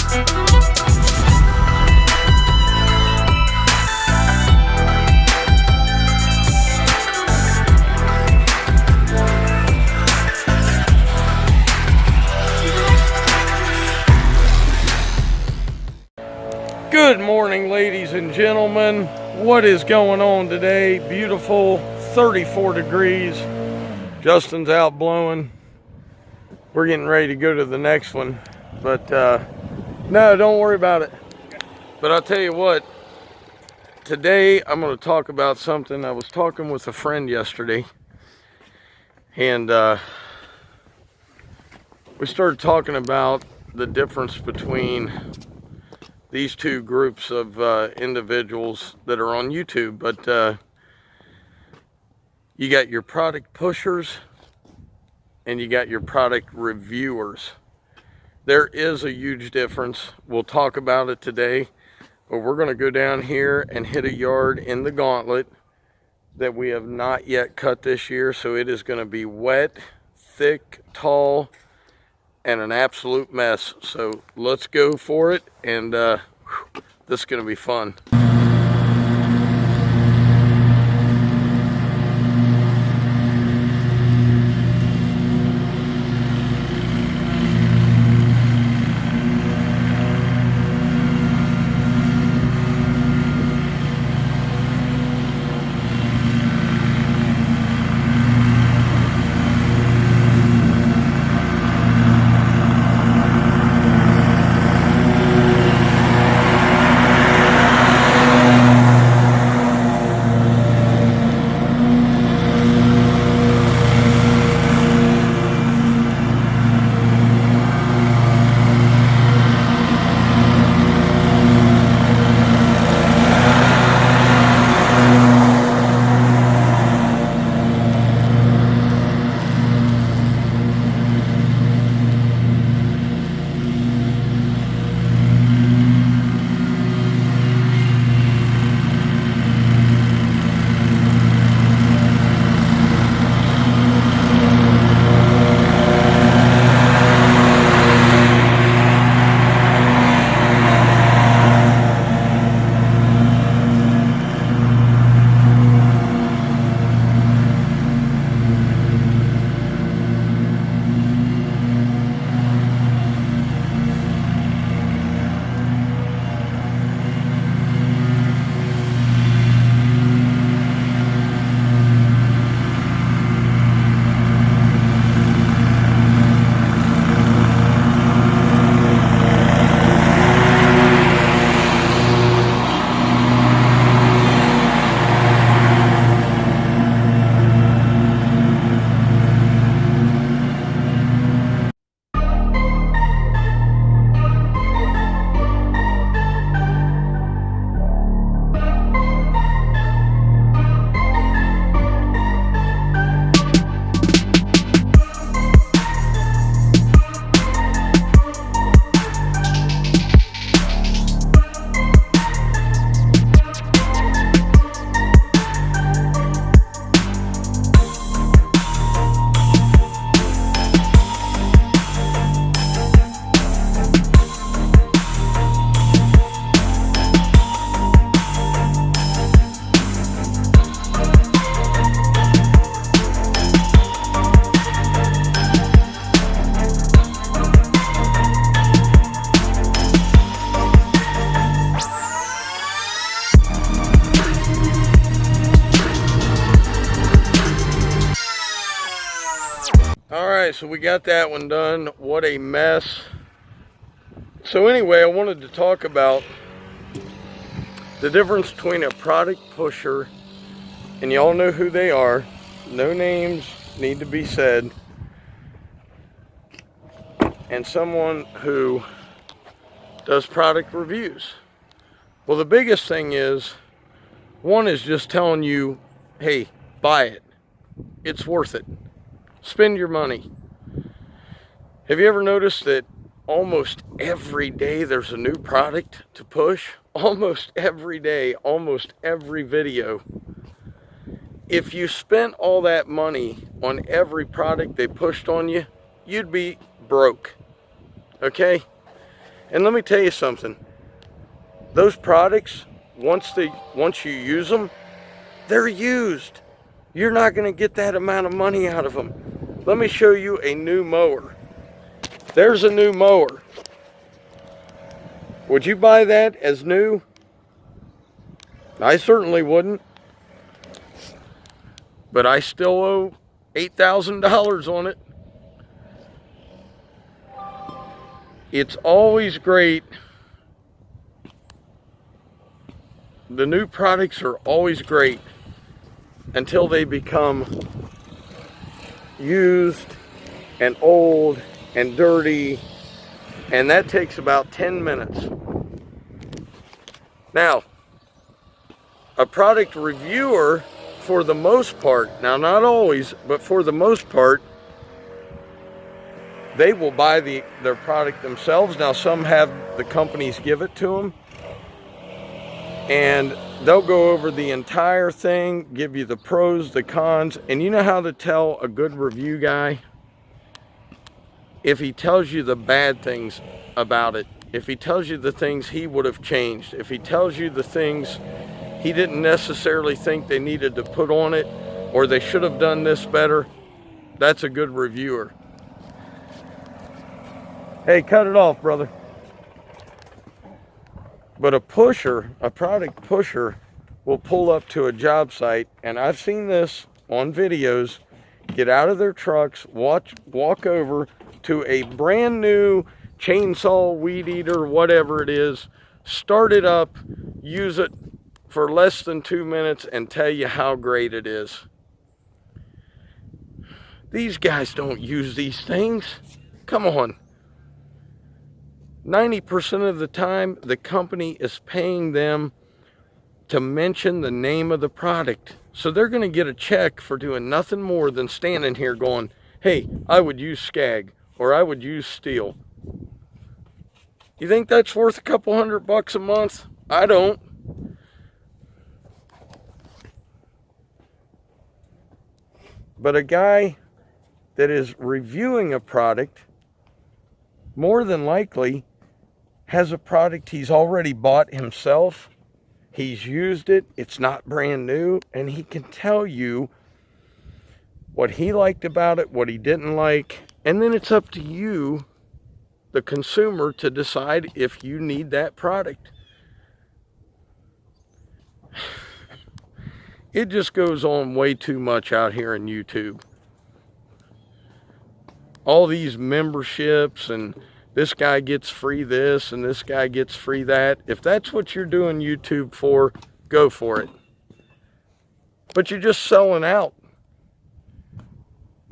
Good morning, ladies and gentlemen. What is going on today? Beautiful 34 degrees. Justin's out blowing. We're getting ready to go to the next one. But no, don't worry about it. But I'll tell you what, today I'm going to talk about something. I was talking with a friend yesterday, and we started talking about the difference between these two groups of individuals that are on YouTube. But you got your product pushers and you got your product reviewers. There is a huge difference. We'll talk about it today, but we're going to go down here and hit a yard in the Gauntlet that we have not yet cut this year. So it is going to be wet, thick, tall, and an absolute mess. So let's go for it, and this is going to be fun. Alright, so we got that one done. What a mess. So anyway, I wanted to talk about the difference between a product pusher, and y'all know who they are. No names need to be said. And someone who does product reviews. Well, the biggest thing is, one is just telling you, hey, buy it. It's worth it. Spend your money. Have you ever noticed that almost every day there's a new product to push? Almost every day, almost every video. If you spent all that money on every product they pushed on you, you'd be broke. Okay? And let me tell you something. Those products, once you use them, they're used. You're not going to get that amount of money out of them. Let me show you a new mower. There's a new mower. Would you buy that as new? I certainly wouldn't. But I still owe $8,000 on it. It's always great. The new products are always great until they become used and old and dirty, and that takes about 10 minutes. Now, a product reviewer, for the most part, now not always, but for the most part, they will buy their product themselves. Now some have the companies give it to them, and they'll go over the entire thing, give you the pros, the cons, and you know how to tell a good review guy? If he tells you the bad things about it, if he tells you the things he would have changed, if he tells you the things he didn't necessarily think they needed to put on it, or they should have done this better, that's a good reviewer. Hey, cut it off, brother. But a product pusher, will pull up to a job site, and I've seen this on videos, get out of their trucks, walk over to a brand new chainsaw, weed eater, whatever it is, start it up, use it for less than 2 minutes, and tell you how great it is. These guys don't use these things. Come on. 90% of the time, the company is paying them to mention the name of the product. So they're going to get a check for doing nothing more than standing here going, hey, I would use Skag, or I would use Steel. You think that's worth a couple $100 a month? I don't. But a guy that is reviewing a product, more than likely, has a product he's already bought himself. He's used it. It's not brand new. And he can tell you what he liked about it, what he didn't like. And then it's up to you, the consumer, to decide if you need that product. It just goes on way too much out here on YouTube. All these memberships, and this guy gets free this and this guy gets free that. If that's what you're doing YouTube for, go for it. But you're just selling out.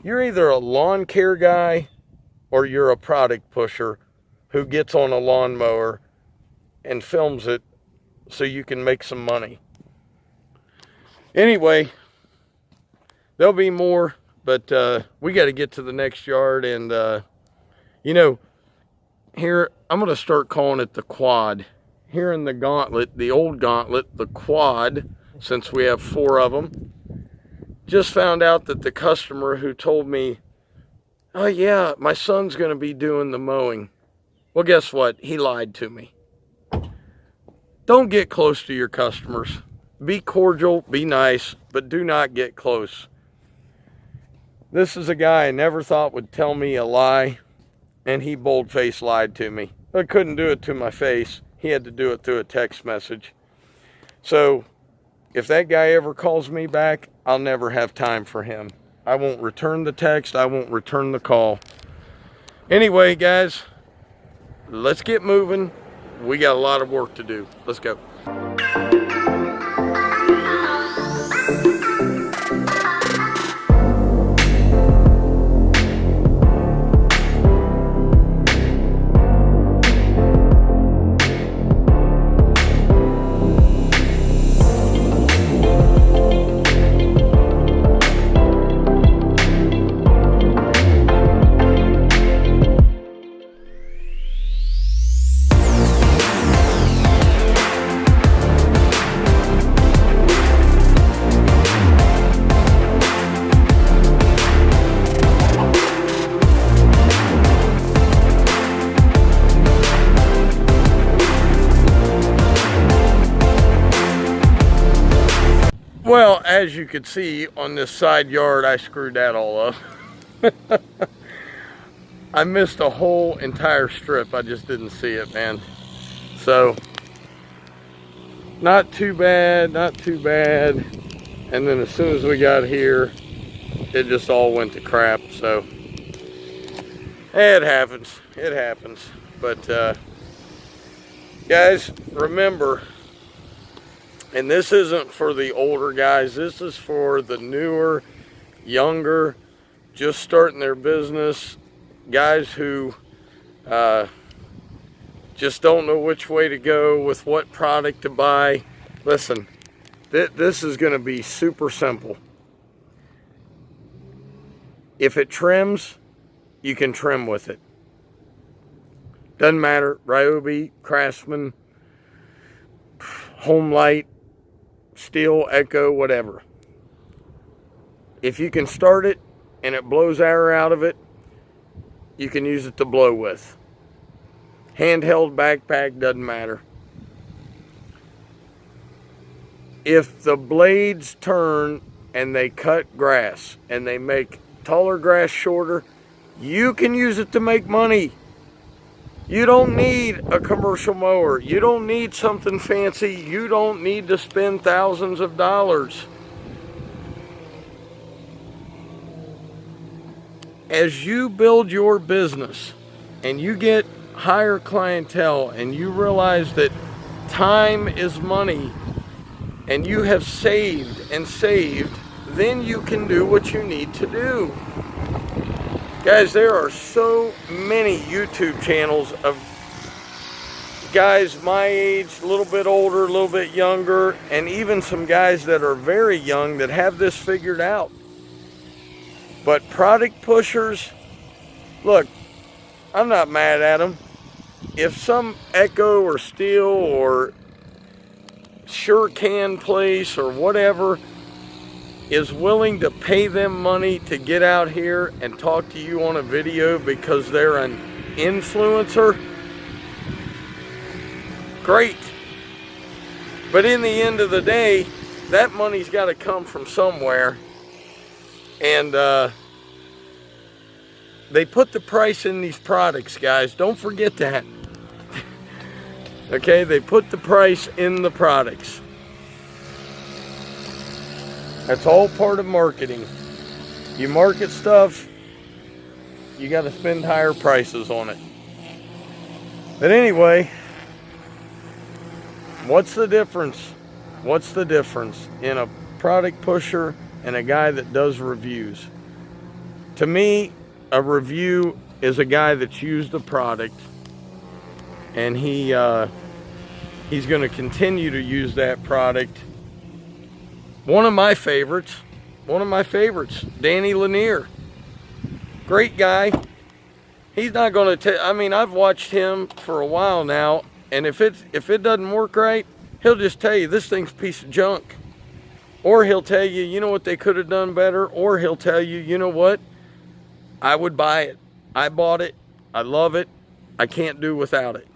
You're either a lawn care guy or you're a product pusher who gets on a lawnmower and films it so you can make some money. Anyway, there'll be more, but we got to get to the next yard. And, you know, here, I'm going to start calling it the quad. Here in the gauntlet, the old gauntlet, the quad, since we have 4 of them, just found out that the customer who told me, oh yeah, my son's going to be doing the mowing. Well, guess what? He lied to me. Don't get close to your customers. Be cordial, be nice, but do not get close. This is a guy I never thought would tell me a lie, and he bold-faced lied to me. I couldn't do it to my face. He had to do it through a text message. So, if that guy ever calls me back, I'll never have time for him. I won't return the text. I won't return the call. Anyway, guys, let's get moving. We got a lot of work to do. Let's go. Well, as you could see on this side yard, I screwed that all up. I missed a whole entire strip. I just didn't see it, man. So, not too bad, not too bad. And then as soon as we got here, it just all went to crap. So, it happens. It happens. But, guys, remember, and this isn't for the older guys. This is for the newer, younger, just starting their business. Guys who just don't know which way to go with what product to buy. Listen, this is going to be super simple. If it trims, you can trim with it. Doesn't matter, Ryobi, Craftsman, Homelight, Steel, Echo, whatever. If you can start it and it blows air out of it, you can use it to blow with. Handheld, backpack, doesn't matter. If the blades turn and they cut grass and they make taller grass shorter, you can use it to make money. You don't need a commercial mower. You don't need something fancy. You don't need to spend thousands of dollars. As you build your business and you get higher clientele and you realize that time is money and you have saved and saved, then you can do what you need to do. Guys, there are so many YouTube channels of guys my age, a little bit older, a little bit younger, and even some guys that are very young that have this figured out. But product pushers, look, I'm not mad at them. If some Echo or Steel or Sure Can place or whatever is willing to pay them money to get out here and talk to you on a video because they're an influencer, great. But in the end of the day, that money's got to come from somewhere. And they put the price in these products, guys. Don't forget that. Okay, they put the price in the products. That's all part of marketing. You market stuff, you got to spend higher prices on it. But anyway, what's the difference? What's the difference in a product pusher and a guy that does reviews? To me, a review is a guy that's used the product and he's going to continue to use that product. One of my favorites, Danny Lanier. Great guy. He's not going to I mean, I've watched him for a while now, and if it doesn't work right, he'll just tell you this thing's a piece of junk. Or he'll tell you, you know what they could have done better, or he'll tell you, you know what? I would buy it. I bought it. I love it. I can't do without it.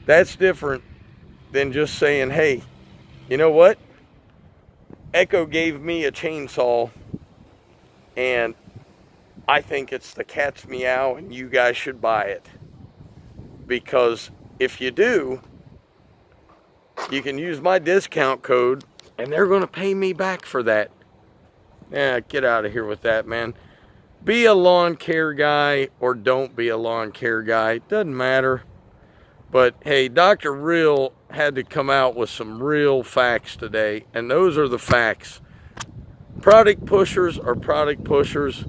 That's different than just saying, hey, you know what? Echo gave me a chainsaw and I think it's the cat's meow and you guys should buy it. Because if you do, you can use my discount code and they're going to pay me back for that. Yeah, get out of here with that, man. Be a lawn care guy or don't be a lawn care guy. Doesn't matter. But hey, Dr. Real had to come out with some real facts today, and those are the facts. Product pushers are product pushers.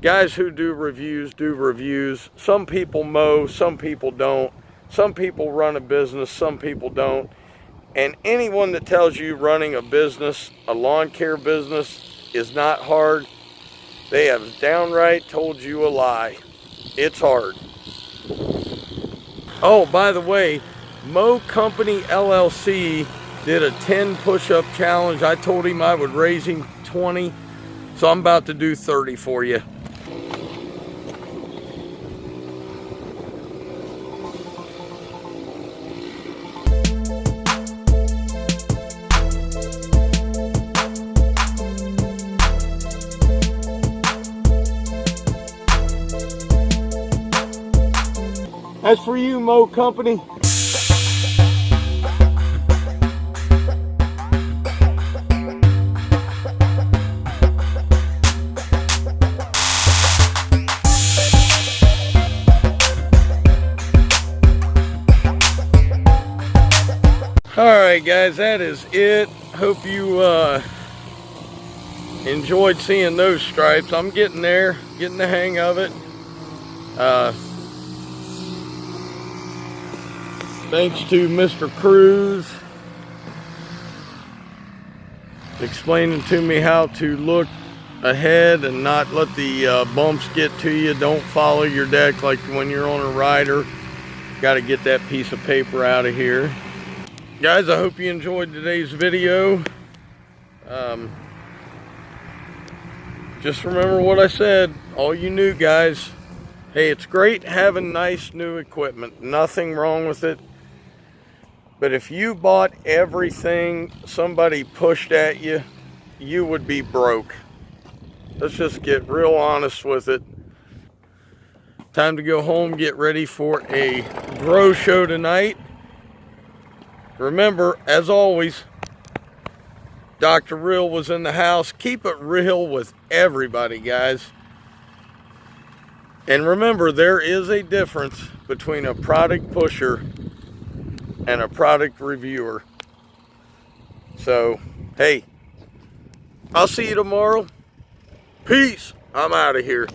Guys who do reviews do reviews. Some people mow, some people don't. Some people run a business, some people don't. And anyone that tells you running a business, a lawn care business, is not hard, they have downright told you a lie. It's hard. Oh, by the way, Mow Company LLC did a 10 push-up challenge. I told him I would raise him 20, so I'm about to do 30 for you. That's for you, Mow Company. Alright guys, that is it. Hope you enjoyed seeing those stripes. I'm getting there, getting the hang of it. Thanks to Mr. Cruz explaining to me how to look ahead and not let the bumps get to you. Don't follow your deck like when you're on a rider. Got to get that piece of paper out of here. Guys, I hope you enjoyed today's video. Just remember what I said, all you new guys. Hey, it's great having nice new equipment. Nothing wrong with it. But if you bought everything somebody pushed at you, you would be broke. Let's just get real honest with it. Time to go home, get ready for a grow show tonight. Remember, as always, Dr. Real was in the house. Keep it real with everybody, guys. And remember, there is a difference between a product pusher and a product reviewer. So, hey, I'll see you tomorrow. Peace. I'm out of here.